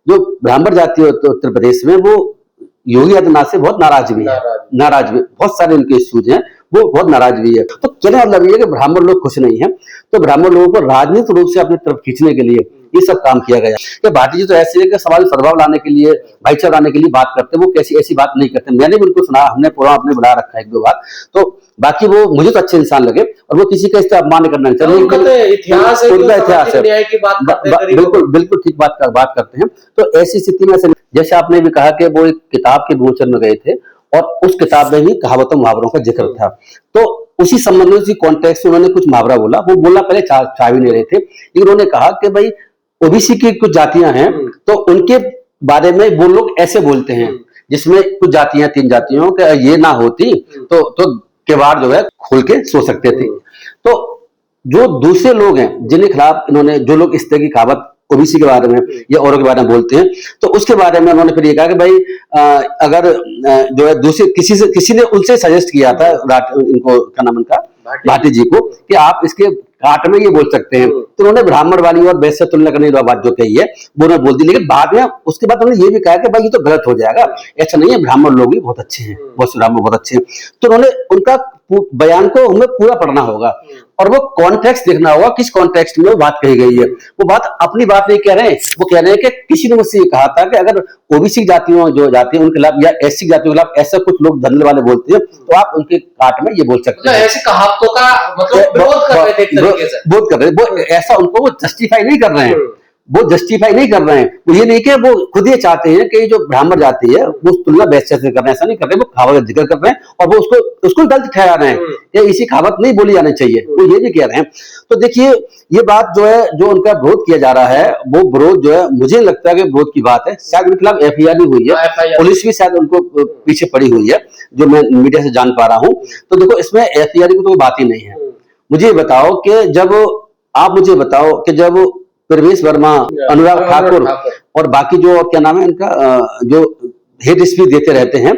जो ब्राह्मण जाति होते उत्तर प्रदेश में वो योगी आदित्यनाथ से बहुत नाराज भी है, बहुत सारे उनके इश्यूज हैं, वो बहुत नाराज भी है। तो कहने का मतलब ये है कि ब्राह्मण लोग खुश नहीं है, तो ब्राह्मण लोगों को राजनीतिक रूप से अपनी तरफ खींचने के लिए ये सब काम किया गया। कि भारतीय जी तो ऐसे है कि समाज में सद्भाव लाने के लिए, भाईचारा लाने के लिए बात करते हैं, वो कैसी ऐसी बात नहीं करते। मैंने भी उनको सुना, हमने पूरा अपने बुला रखा है एक दो बार, तो बाकी वो मुझे तो अच्छे इंसान लगे और वो किसी का इस तरह अपमान करना नहीं चाहिए। उनका इतिहास है, बिल्कुल बिल्कुल ठीक बात करते हैं। तो ऐसी स्थिति में जैसे आपने भी कहा कि वो एक किताब के विमोचन में गए थे और उस किताब में ही कहावतों मुहावरों का जिक्र था, तो उसी संबंध में उसी कॉन्टेक्स्ट में उन्होंने कुछ मुहावरा बोला। वो बोला पहले चाह भी नहीं रहे थे, लेकिन उन्होंने कहा कि भाई ओबीसी की कुछ जातियां हैं तो उनके बारे में वो लोग ऐसे बोलते हैं, जिसमें कुछ जातियां, 3 जातियों के ये ना होती तो किवाड़ जो है खोल के सो सकते थे। तो जो दूसरे लोग हैं जिनके खिलाफ इन्होंने, जो लोग इस तरह की कहावत ओबीसी के बारे में या औरों के बारे में बोलते हैं, तो उसके बारे में उन्होंने फिर ये कहा कि भाई अगर जो है दूसरे किसी ने उनसे सजेस्ट किया था इनको, क्या नाम उनका, भाटी जी को, कि आप इसके काट में ये बोल सकते हैं। तो उन्होंने ब्राह्मण वाली और वैश्य तुलना करने की बात जो कही है वो उन्होंने बोल दी, लेकिन बाद में उसके बाद उन्होंने ये भी कहा कि भाई ये तो गलत हो जाएगा, ऐसा नहीं है, ब्राह्मण लोग भी बहुत अच्छे हैं, बहुत से ब्राह्मण बहुत अच्छे हैं। तो उन्होंने उनका बयान को हमें पूरा पढ़ना होगा और वो कॉन्टेक्स्ट देखना होगा, किस कॉन्टेक्स्ट में वो बात कही गई है। वो बात अपनी बात नहीं कह रहे हैं, वो कह रहे हैं कि किसी ने मुझसे ये कहा था कि अगर ओबीसी जातियों जो जाति है उनके खिलाफ या एससी जातियों के खिलाफ ऐसा कुछ लोग धंधे वाले बोलते हैं, तो आप उनके काट में ये बोल सकते हैं। ऐसी कहावतों का मतलब विरोध कर रहे थे, एक तरीके से विरोध कर रहे हैं। वो ऐसा उनको वो जस्टिफाई नहीं कर रहे हैं, वो जस्टिफाई नहीं कर रहे हैं। वो ये नहीं कि वो खुद ये चाहते हैं कि जो ब्राह्मण जाति है वो तुलना वैश्य से कर रहे हैं, ऐसा नहीं कर रहे। वो कहावत का जिक्र कर रहे हैं और वो उसको गलत ठहरा रहे हैं, ये इसी कहावत नहीं बोली जानी चाहिए, वो ये भी कह रहे हैं। तो देखिए ये बात जो है, जो उनका विरोध किया जा रहा है, वो विरोध जो है मुझे लगता है कि विरोध की बात है। शायद उनके खिलाफ एफआईआर भी हुई है, पुलिस भी शायद उनको पीछे पड़ी हुई है, जो मैं मीडिया से जान पा रहा हूँ। तो देखो इसमें एफआईआर की तो कोई बात ही नहीं है। मुझे बताओ कि जब प्रवेश वर्मा, अनुराग ठाकुर और बाकी जो क्या नाम है इनका, जो हेड स्पीच देते रहते हैं,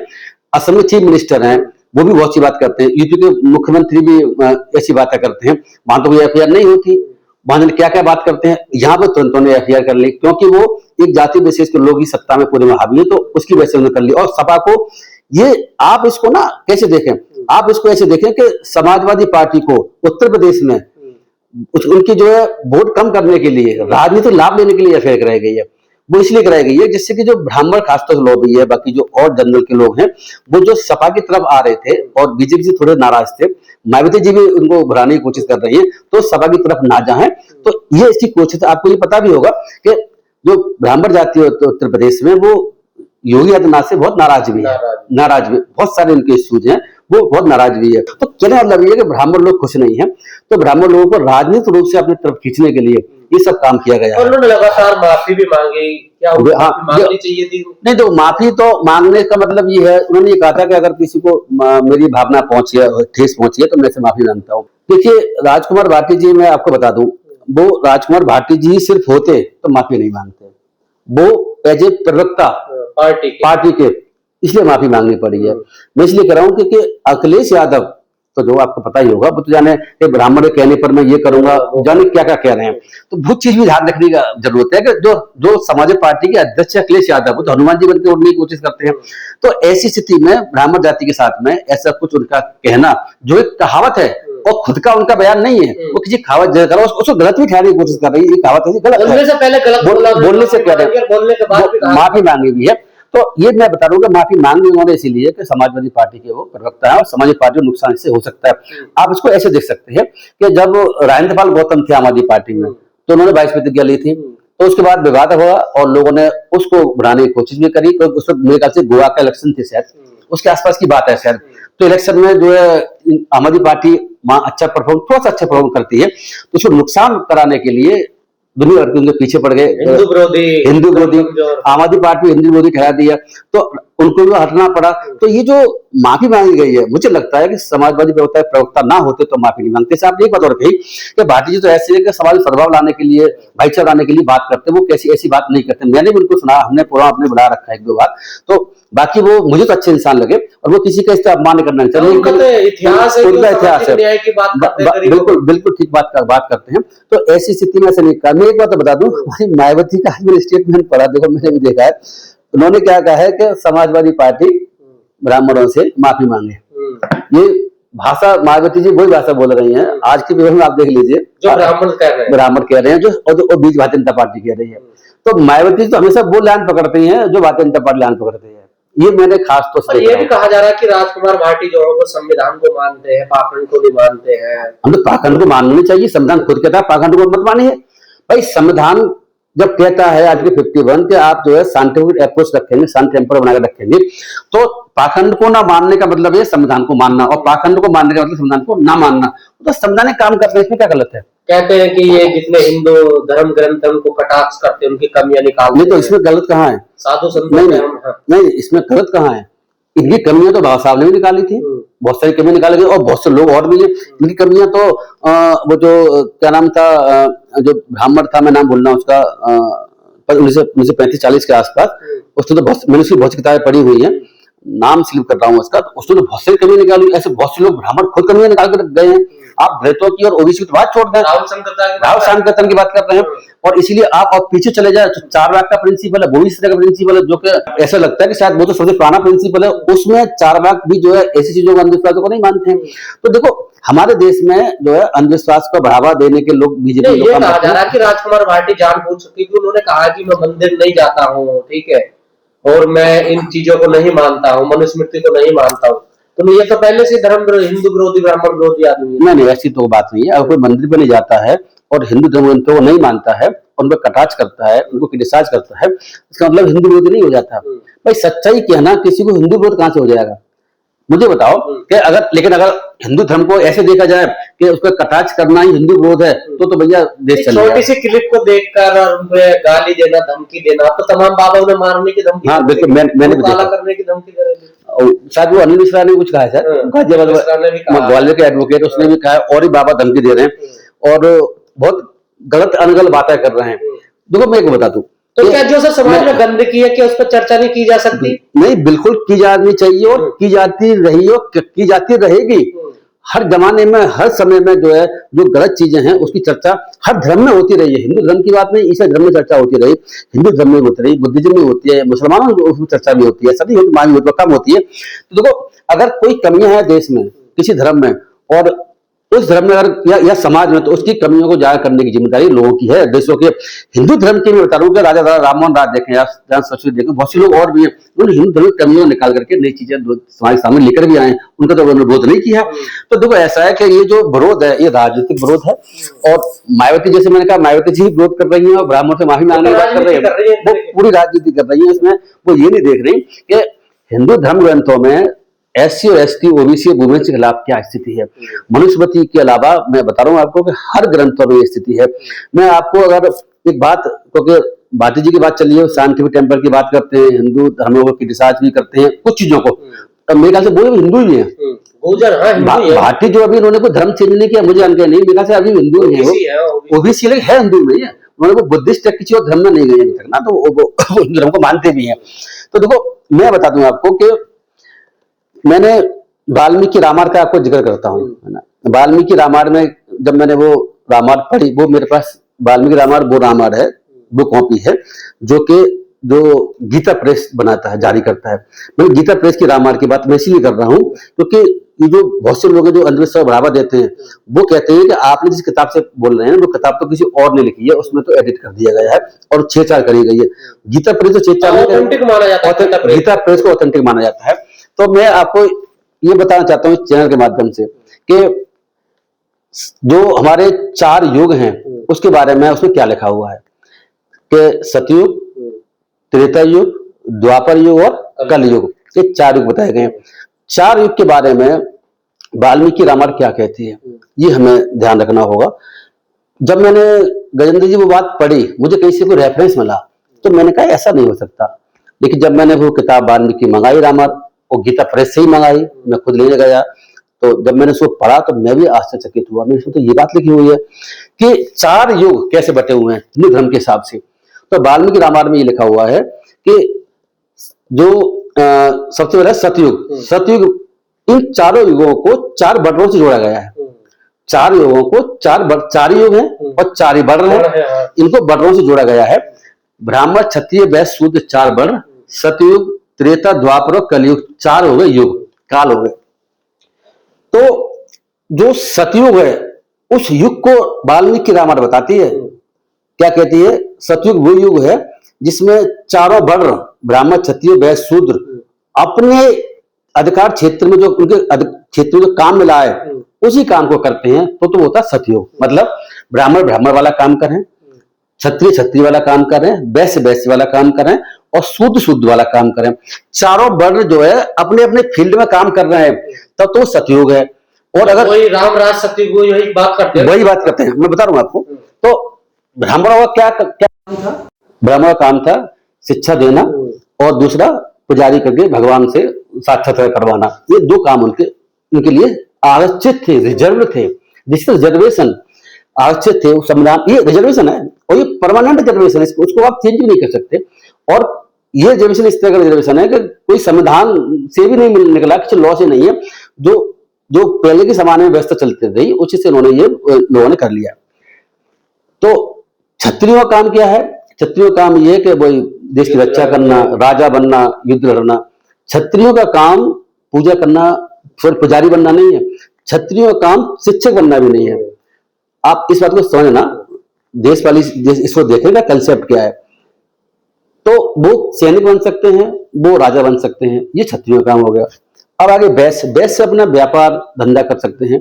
असम में चीफ मिनिस्टर हैं, वो भी बहुत सी बात करते हैं, यूपी के मुख्यमंत्री भी ऐसी बातें करते हैं, वहां तो कोई एफआईआर नहीं होती, वहां क्या क्या बात करते हैं, यहाँ पे तुरंत उन्होंने एफआईआर कर ली, क्योंकि वो एक जाति विशेष के लोग ही सत्ता में पूरे में हावी है, तो उसकी वजह से उन्होंने कर ली। और सपा को ये, आप इसको ना कैसे देखें, आप इसको ऐसे देखें कि समाजवादी पार्टी को उत्तर प्रदेश में उनकी जो है वोट कम करने के लिए, राजनीतिक लाभ लेने के लिए एफआईआर कराई गई है। वो इसलिए कराई गई है जिससे कि जो ब्राह्मण खासतौर से लॉबी है, बाकी जो और जनरल के लोग हैं, वो जो सपा की तरफ आ रहे थे और बीजेपी से थोड़े नाराज थे, मायावती जी भी उनको भराने की कोशिश कर रही है, तो सपा की तरफ ना जाए, तो ये इसकी कोशिश। आपको ये पता भी होगा कि जो ब्राह्मण जाति है उत्तर प्रदेश में, वो योगी आदित्यनाथ से बहुत नाराज भी है, बहुत सारे उनके इश्यूज हैं, वो बहुत नाराज भी है। तो कहने का मतलब ये है कि ब्राह्मण लोग खुश नहीं है, तो ब्राह्मण लोगों को राजनीतिक रूप से अपनी तरफ खींचने के लिए ये सब काम किया गया है। उन्होंने लगातार माफी भी मांगी, क्या मांगनी चाहिए थी? नहीं, तो माफी तो मांगने का मतलब ये है, उन्होंने ये कहा था कि अगर किसी को मेरी भावना पहुंची है, ठेस पहुंची है, तो मैं से माफी मांगता हूँ। देखिए राजकुमार भाटी जी, मैं आपको बता दूं, वो राजकुमार भाटी जी सिर्फ होते तो माफी नहीं मांगते, वो एज ए प्रवक्ता पार्टी के, इसलिए माफी मांगनी पड़ी है। मैं इसलिए कह रहा हूँ क्योंकि अखिलेश यादव तो जो आपको पता ही होगा, वो तो जाने ब्राह्मण के कहने पर मैं ये करूंगा, जाने क्या क्या कह रहे हैं। तो बहुत चीज भी ध्यान रखने का जरूरत है कि जो समाजवादी पार्टी के अध्यक्ष अखिलेश यादव, वो तो हनुमान जी बनकर उड़ने की कोशिश करते हैं। तो ऐसी स्थिति में ब्राह्मण जाति के साथ में ऐसा कुछ उनका कहना, जो एक कहावत है और खुद का उनका बयान नहीं है, वो किसी कहावत उसको गलत भी ठहराने की कोशिश कर रही है। ये कहावत है, गलत बोलने से पहले गलत बोलने से पहले, बोलने के बाद माफी मांगी भी है। तो ये मैं बता रहा हूँ कि माफी मांगनी उन्होंने इसीलिए कि समाजवादी पार्टी के वो प्रवक्ता है और समाजवादी पार्टी को नुकसान इससे हो सकता है। आप इसको ऐसे देख सकते हैं कि जब राजेंद्र पाल गौतम थे आम आदमी पार्टी में, तो उन्होंने 22 प्रतिज्ञा ली थी, तो उसके बाद विवाद हुआ और लोगों ने उसको बढ़ाने की कोशिश भी करी। तो उस वक्त मेरे ख्याल से गोवा का इलेक्शन थे शायद, उसके आसपास की बात है शायद। तो इलेक्शन में जो है आम आदमी पार्टी वहां थोड़ा सा अच्छा परफॉर्म करती है, तो उसको नुकसान कराने के लिए दुनिया भर के उनके पीछे पड़ गए, हिंदू विरोधी आम आदमी पार्टी हिंदू विरोधी ठहरा दिया। तो उनको भी हटना पड़ा। तो ये जो माफी मांगी गई है, मुझे लगता है कि समाजवादी प्रवक्ता ना होते तो माफी नहीं मांगते। साहब ने एक बात और कही कि भारतीय जी तो ऐसे है कि समाज में सद्भाव लाने के लिए, भाईचारा लाने के लिए बात करते हैं, वो कैसी ऐसी बात नहीं करते। मैंने भी उनको सुना, हमने पूरा अपने बुला रखा है एक दो बार, तो बाकी वो मुझे तो अच्छे इंसान लगे और वो किसी का इस तरह अपमान करना नहीं चाहिए। उनका तो इतिहास है, उनका इतिहास है, न्याय की बात करते हैं, बिल्कुल बिल्कुल ठीक बात करते हैं। तो ऐसी स्थिति में ऐसे नहीं कहा। मैं एक बात तो बता दूं, हमारी मायावती का मैंने स्टेटमेंट पढ़ा, देखो मैंने भी देखा है, उन्होंने क्या कहा है कि समाजवादी पार्टी ब्राह्मणों से माफी मांगे। ये भाषा मायावती जी वही भाषा बोल रही हैं आज के विवरण में, आप देख लीजिए जो ब्राह्मण कह रहे हैं जो और बीच भारतीय जनता पार्टी कह रही है। तो मायावती तो हमेशा वो लाइन पकड़ती हैं जो भारतीय जनता पार्टी लाइन पकड़ती है। ये मैंने खास तौर से ये भी कहा जा रहा है कि राजकुमार भाटी जो है वो संविधान को मानते हैं, पाखंड को नहीं मानते हैं। हम तो पाखंड को मानना नहीं चाहिए, संविधान खुद कहता है पाखंड को मत मानिए भाई। संविधान जब कहता है आर्टिकल 51 के आप जो है साइंटिफिक अप्रोच रखेंगे, शांत टेम्पर बनाकर रखेंगे, तो पाखंड को ना मानने का मतलब है संविधान को मानना, और पाखंड को मानने का मतलब संविधान को ना मानना। तो संवैधानिक काम करते हैं, इसमें क्या गलत है? कहते हैं कि ये जितने हिंदू धर्म ग्रंथ उनको कटाक्ष करते हैं, उनकी कमियां निकालते हैं। नहीं, तो इसमें गलत कहाँ है? साधु संत नहीं, इसमें गलत कहाँ है? इनकी कमियां तो बाबा साहब ने भी निकाली थी, बहुत सारी कमियां निकाली गई, और बहुत से लोग और भी हैं। इनकी कमियां तो वो जो क्या नाम था, जो ब्राह्मण था, मैं नाम भूल रहा हूं उसका, 1935-40 के आसपास, उसने तो मैंने उसकी बहुत सी किताबें पढ़ी हुई है, नाम स्लिप कर रहा हूँ उसका, तो उसने तो बहुत सारी कमियां निकाली। ऐसे बहुत से लोग ब्राह्मण खुद कमियां निकाल कर गए हैं। आप दलितों की और ओबीसी की बात छोड़ दें, राहुल संकर्तन की बात करते हैं, और इसीलिए आप और पीछे चले जाए तो 4 लाख का प्रिंसिपल है, वो भी इस तरह का प्रिंसिपल है, जो कि ऐसा लगता है कि शायद वो तो सबसे पुराना प्रिंसिपल है। उसमें 4 लाख भी जो है ऐसी चीजों को, अंधविश्वासों को नहीं मानते हैं। तो देखो हमारे देश में जो है अंधविश्वास को बढ़ावा देने के लोग बीजेपी ये कहा जा रहा है कि राजकुमार भाटी जानबूझ चुकी थी, उन्होंने कहा कि मैं मंदिर नहीं जाता हूँ, ठीक है, और मैं इन चीजों को नहीं मानता हूँ, मनुस्मृति को नहीं मानता हूँ। तो ये तो पहले से हिंदू विरोधी, ब्राह्मण विरोधी आदमी है। नहीं, ऐसी तो बात नहीं है। अगर कोई मंदिर पे नहीं जाता है और हिंदू धर्म ग्रंथों को नहीं मानता है, उनको कटाक्ष करता है, उनको क्रिटिसाइज करता है, इसका मतलब हिंदू विरोधी नहीं हो जाता। भाई सच्चाई कहना, किसी को हिंदू विरोध कहां से हो जाएगा? मुझे बताओ कि लेकिन अगर हिंदू धर्म को ऐसे देखा जाए कि उसका कटाक्ष करना ही हिंदू विरोध है, तो भैया देश चलेगा। छोटी सी क्लिप को देखकर और उन्हें गाली देना, धमकी देना, तो तमाम बाबा उन्हें मारने की धमकी, हाँ बिल्कुल, मैंने काला करने की धमकी दे रहे थे। शायद वो अनिल मिश्रा ने कुछ कहा है सर, ग्वालियर के एडवोकेट, उसने भी कहा, और ही बाबा धमकी दे रहे हैं और बहुत गलत अनगल बातें कर रहे हैं। देखो मैं एक बता दूं, तो क्या जो सर समाज में गंदगी है, क्या उस पर चर्चा नहीं की जा सकती? नहीं, बिल्कुल की जानी चाहिए, और की जाती रही हो, की जाती रहेगी। हर जमाने में, हर समय में जो है, जो गलत चीजें हैं उसकी चर्चा हर धर्म में होती रही है। हिंदू धर्म की बात नहीं, ईसाई धर्म में चर्चा होती रही, हिंदू धर्म में होती रही, बुद्धिज्म में होती है, मुसलमानों में उसमें चर्चा भी होती है, सभी कम होती है। तो देखो अगर कोई कमियां है देश में किसी धर्म में, और उस धर्म में अगर या समाज में, तो उसकी कमियों को जाहिर करने की जिम्मेदारी लोगों की है, देशों के। हिंदू धर्म की मैं बता रहा हूँ कि राजा राममोहन राय देखें या देखें, बहुत से लोग और भी हैं, उन्होंने हिंदू धर्म की कमियों निकाल करके नई चीजें समाज सामने लेकर भी आए हैं, उनका तो उन्होंने विरोध नहीं किया। तो देखो ऐसा है कि ये जो विरोध है ये राजनीतिक विरोध है, और मायावती, जैसे मैंने कहा, मायावती जी विरोध कर रही है और ब्राह्मण से माफी मांगने की बात कर रही है, वो पूरी राजनीति कर रही है। इसमें वो ये नहीं देख रही कि हिंदू धर्म ग्रंथों में SC और ST, OBC और वुमेन के खिलाफ क्या स्थिति है। मनुस्मृति के अलावा मैं बता रहा हूँ आपको कि हर ग्रंथों में ये स्थिति है। मैं आपको अगर एक बात, क्योंकि भाटी जी की बात चली है, साइंटिफिक टेम्पर की बात करते हैं, हिंदू धर्मों को क्रिटिसाइज भी करते हैं कुछ चीजों को, तो मेरे ख्याल से वो हिंदू ही है। भाटी जो अभी इन्होंने कोई धर्म चेंज नहीं किया, मुझे जानकारी नहीं, मेरे ख्याल से अभी हिंदू ही है, OBC है, हिंदू में है। उन्होंने को बुद्धिस्ट किसी और धर्म में नहीं गए अभी तक ना, तो वो धर्म को मानते भी हैं। तो देखो मैं बता दूं आपको कि मैंने वाल्मीकि रामायण का आपको जिक्र करता हूँ, है ना। वाल्मीकि रामायण में जब मैंने वो रामायण पढ़ी, वो मेरे पास वाल्मीकि रामायण वो रामायण है, वो कॉपी है जो गीता प्रेस बनाता है, जारी करता है। मैं गीता प्रेस की रामायण की बात मैं इसीलिए कर रहा हूँ क्योंकि ये जो बहुत से लोग हैं जो अंधविश्वास बढ़ावा देते हैं, वो कहते हैं कि आपने जिस किताब से बोल रहे हैं वो किताब तो किसी और ने लिखी है, उसमें तो एडिट कर दिया गया है और छेड़छाड़ करी गई है। गीता प्रेस तो छेड़छाड़, गीता प्रेस को ऑथेंटिक माना जाता है। तो मैं आपको ये बताना चाहता हूँ इस चैनल के माध्यम से कि जो हमारे 4 युग हैं उसके बारे में उसमें क्या लिखा हुआ है कि सतयुग, त्रेता युग, द्वापर युग और कल युग, ये 4 युग बताए गए हैं। 4 युग के बारे में वाल्मीकि रामायण क्या कहती है, ये हमें ध्यान रखना होगा। जब मैंने गजेंद्र जी वो बात पढ़ी, मुझे कहीं से कोई रेफरेंस मिला, तो मैंने कहा ऐसा नहीं हो सकता। लेकिन जब मैंने वो किताब वाल्मीकि मंगाई रामायण, और गीता प्रेस से ही मंगाई, मैं खुद लेने गया, तो जब मैंने उसको पढ़ा तो मैं भी आश्चर्यचकित हुआ। मैं इसमें तो ये बात लिखी हुई है कि 4 युग कैसे बटे हुए हैं हिंदू धर्म के हिसाब से। तो वाल्मीकि रामायण में ये लिखा हुआ है कि जो सबसे पहले सतयुग, सतयुग, इन चारों युगों को 4 बटों से जोड़ा गया है। 4 युगों को 4 युग हैं और 4 ही बड़ हैं, इनको बटों से जोड़ा गया है। ब्राह्मण, क्षत्रिय, वैश्य, शूद्र 4 बड़, सतयुग, त्रेता, द्वापर और कलयुग 4 हो गए युग, काल हो गए। तो जो सतयुग है उस युग को वाल्मीकि रामायण बताती है। क्या कहती है? सतयुग वो युग है जिसमें चारों वर्ण, ब्राह्मण, क्षत्रिय, वैश्य, शूद्र अपने अधिकार क्षेत्र में जो उनके क्षेत्र में जो काम मिला है उसी काम को करते हैं, तो वो होता है सतयुग। मतलब ब्राह्मण ब्राह्मण वाला काम कर रहे हैं, क्षत्रिय क्षत्रिय वाला काम कर रहे हैं, वैश्य वैश्य वाला काम कर रहे हैं और शूद्र शूद्र वाला काम कर रहे हैं। चारों वर्ण जो है अपने अपने फील्ड में काम कर रहे हैं, तब तो सतयुग है। और अगर वही राम राज सतयुग वही बात करते हैं, वही बात करते हैं, मैं बता रहा हूं आपको। तो ब्राह्मणों का क्या काम था? ब्राह्मणों का काम था शिक्षा देना और दूसरा पुजारी करके भगवान से साक्षात्कार करवाना। ये 2 काम उनके लिए आरक्षित थे, रिजर्व थे, जिससे रिजर्वेशन आरक्षित थे। संविधान ये रिजर्वेशन है और ये परमानेंट रिजर्वेशन है, उसको आप चेंज भी नहीं कर सकते। और ये रिजर्वेशन इस तरह का रिजर्वेशन है कि कोई संविधान से भी नहीं निकला, किसी लॉ से नहीं है, जो पहले के जमाने में व्यवस्था चलती रही उसी से उन्होंने ये लोगों ने कर लिया। तो क्षत्रियों का काम क्या है? क्षत्रियों का काम ये कि वही देश की रक्षा करना, राजा बनना, युद्ध लड़ना। क्षत्रियों का काम पूजा करना, पुजारी बनना नहीं है। क्षत्रियों का काम शिक्षक बनना भी नहीं है। आप इस बात को समझना, देश वाली इसको देखेगा कंसेप्ट क्या है। तो वो सैनिक बन सकते हैं, वो राजा बन सकते हैं, ये क्षत्रियों का काम हो गया। अब आगे वैश्य, वैश्य अपना व्यापार धंधा कर सकते हैं,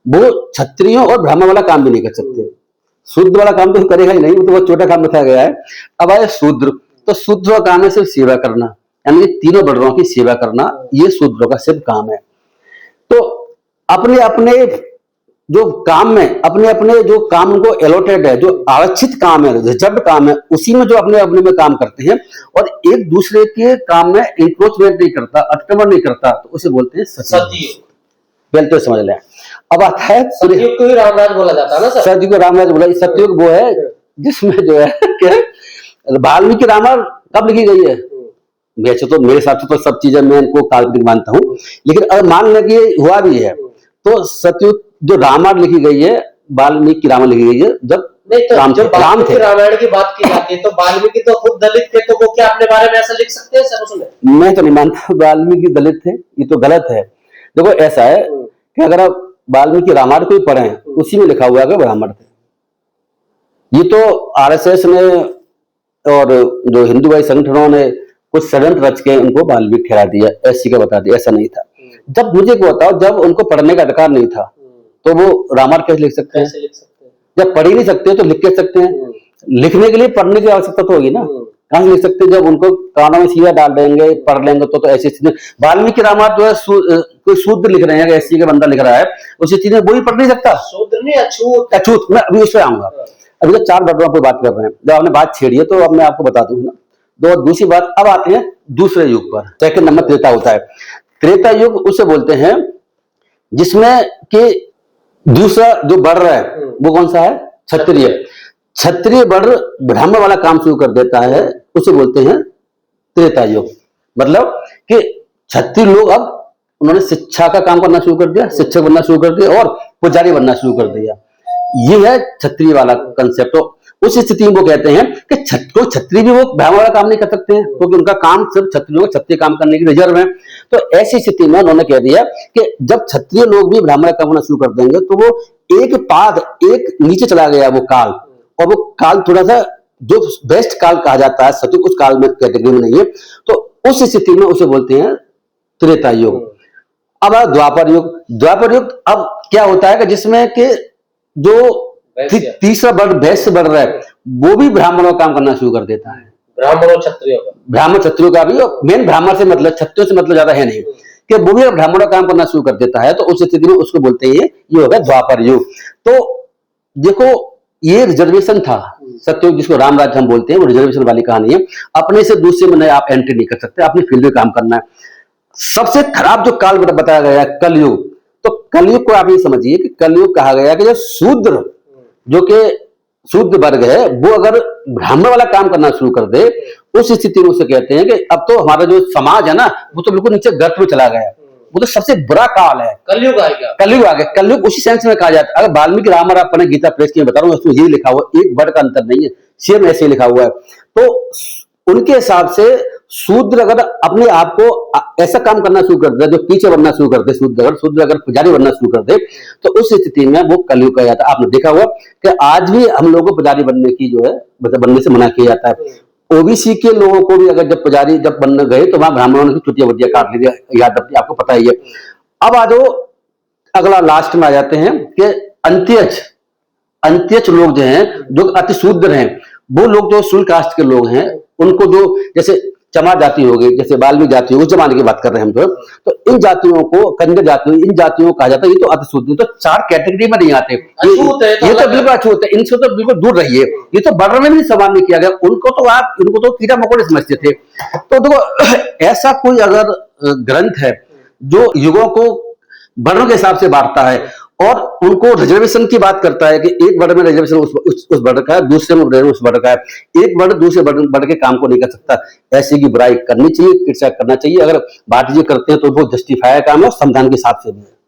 वो क्षत्रियों और ब्राह्मण वाला काम भी नहीं कर सकते। शूद्र वाला काम तो करेगा ही नहीं, वो तो बहुत छोटा काम बताया गया है। अब आए शूद्र, तो शूद्र का काम है सिर्फ सेवा करना, यानी तीनों वर्णों की सेवा करना, ये शूद्रों का सिर्फ काम है। तो अपने अपने जो काम में अपने अपने जो काम उनको एलोटेड है, जो आरक्षित काम है, रिजर्व काम है, उसी में जो अपने अपने में काम करते हैं और एक दूसरे के काम में इंक्रोचमेंट नहीं करता, अतिक्रमण नहीं करता, तो उसे बोलते हैं सतयुग। पहले तो समझ लें। अब आता है सतयुग को ही रामराज बोला जाता है ना सर? सतयुग को रामराज बोला। सतयुग वो है जिसमें जो है वाल्मीकि रामायण कब लिखी गई है? वैसे तो मेरे हिसाब से तो सब चीजें मैं इनको काल्पनिक मानता हूँ, लेकिन अगर मान लें कि हुआ भी है तो सतयुग जो रामायण लिखी गई है, वाल्मीकि रामायण लिखी गई है जब नहीं, तो राम जब वाल्मीकि रामायण की बात की जाती है तो वाल्मीकि तो खुद दलित थे, तो वो क्या अपने बारे में ऐसा लिख सकते हैं सर उसमें? मैं तो नहीं मानता वाल्मीकि दलित थे, ये तो गलत है। देखो ऐसा है कि अगर आप वाल्मीकि रामायण को पढ़े, उसी में लिखा हुआ है कि ब्राह्मण थे। ये तो आरएसएस ने और जो हिंदू भाई संगठनों ने कुछ षड्यंत्र रच के उनको वाल्मीकि ठहरा दिया, ऐसी का बता दिया, ऐसा नहीं था। जब मुझे को बताओ, जब उनको पढ़ने का अधिकार नहीं था तो वो रामायण कैसे लिख सकते हैं? जब पढ़ ही नहीं सकते तो लिख के सकते हैं? लिखने के लिए पढ़ने की आवश्यकता तो होगी ना, कहां से लिख सकते हैं? जब उनको कानों में सीधा डाल देंगे, पढ़ लेंगे तो ऐसी स्थिति। वाल्मीकि रामायण जो है कोई शूद्र लिख रहे हैं, ऐसी का बंदा लिख रहा है, उस स्थिति में वो ही पढ़ नहीं सकता। शूद्र नहीं, अछूत। अछूत, मैं अभी उस पर आऊंगा। अभी तो 4 वर्णों पर बात कर रहे हैं, जब आपने बात छेड़ी है तो अब मैं आपको बता दूंगा। तो दूसरी बात, अब आते हैं दूसरे युग पर। सेकंड नंबर त्रेता होता है। त्रेता युग उसे बोलते हैं जिसमें कि दूसरा जो बढ़ रहा है वो कौन सा है? क्षत्रिय। क्षत्रिय बढ़ ब्राह्मण वाला काम शुरू कर देता है, उसे बोलते हैं त्रेता युग। मतलब कि क्षत्रिय लोग अब उन्होंने शिक्षा का काम करना शुरू कर दिया, शिक्षक बनना शुरू कर दिया और पुजारी बनना शुरू कर दिया। ये है क्षत्रिय वाला कंसेप्ट। तो उस स्थिति में वो कहते हैं कि क्षत्रिय भी वो ब्राह्मण वाला काम नहीं कर सकते हैं, क्योंकि उनका काम सिर्फ क्षत्रियों को क्षत्रिय काम करने की रिजर्व है। तो ऐसी स्थिति में उन्होंने कह दिया कि जब क्षत्रिय लोग भी ब्राह्मण काम करना शुरू कर देंगे तो वो एक पाद एक नीचे चला गया वो काल, और वो काल थोड़ा सा जो बेस्ट काल कहा जाता है, सतयुग उस काल में कैटेगरी में नहीं है। तो उस स्थिति में उसे बोलते हैं त्रेता युग। अब द्वापर युग। द्वापर युग अब क्या होता है कि जिसमें कि जो तीसरा वर्ग वैश्य बढ़ रहा है वो भी ब्राह्मणों का काम करना शुरू कर देता है। ब्राह्मणों क्षत्रियों का, ब्राह्मण क्षत्रियों का भी, मेन ब्राह्मण से मतलब क्षत्रियों से मतलब ज्यादा है नहीं, कि वो भी ब्राह्मणों का काम करना शुरू कर देता है। तो उस स्थिति में उसको बोलते हैं ये होगा द्वापर युग। तो देखो ये रिजर्वेशन था, सत्ययुग जिसको राम राज्य हम बोलते हैं, वो रिजर्वेशन वाली कहानी है। अपने से दूसरे में आप एंट्री नहीं कर सकते, अपनी फील्ड में काम करना है। सबसे खराब जो काल बताया गया है कलयुग, तो कलयुग को आप ये समझिए कि कलयुग कहा गया कि जो शूद्र, जो कि शूद्र वर्ग है, वो अगर ब्राह्मण वाला काम करना शुरू कर दे, उस स्थिति में उसे कहते हैं कि अब तो हमारा जो समाज है ना, वो तो बिल्कुल नीचे गर्त में चला गया। वो तो सबसे बुरा काल है, कलयुग आ गया। कलयुग आ गया। कलयुग उसी सेंस में कहा जाता है। अगर वाल्मीकि रामायण आप पढ़ें, गीता प्रेस की बता रहा हूँ, उसमें यही लिखा हुआ, एक वर्ड का अंतर नहीं है, सेम ऐसे ही लिखा हुआ है। तो उनके हिसाब से शूद्र अगर अपने आप को ऐसा काम करना शुरू कर दे, जो पीछे बनना शुरू कर दे, शूद्र अगर पुजारी बनना शुरू कर दे, तो उस स्थिति में वो कलयुग कहा जाता है। आपने देखा हुआ कि आज भी हम लोगों को पुजारी बनने की जो है, बनने से मना किया जाता है। ओबीसी के लोगों को भी अगर जब पुजारी जब बनने गए, तो वहां ब्राह्मणों ने चुटिया वटिया काट ली, याद आपको पता ही है। अब आ जाओ, अगला लास्ट में आ जाते हैं कि अंत्यज लोग जो हैं, जो अति शूद्र हैं, वो लोग जो शूद्र कास्ट के लोग हैं, उनको जो जैसे चमार जाति हो गई, जैसे बाल्मीकि जाति, उस जमाने की बात कर रहे हैं हम तो इन जातियों को, कंजर जातियों, इन जातियों को कहा जाता है ये तो अति शूद्र, तो 4 कैटेगरी में नहीं आते। ये तो बिल्कुल अछूत है, इनसे तो बिल्कुल दूर रहिए। ये तो वर्णन में भी समान नहीं किया गया, इनको तो कीड़ा मकोड़े समझते थे। तो देखो, ऐसा कोई अगर ग्रंथ है जो युगों को वर्णों के हिसाब से बांटता है और उनको रिजर्वेशन की बात करता है कि एक वर्ड में रिजर्वेशन उस वर्ड का है, दूसरे में रिजर्वेशन उस वर्ड का है, एक वर्ड दूसरे वर्ड के काम को नहीं कर सकता। ऐसी की बुराई करनी चाहिए, क्रिटिसाइज करना चाहिए। अगर भारतीय करते हैं तो वो जस्टिफाई काम है, संविधान के हिसाब से भी है।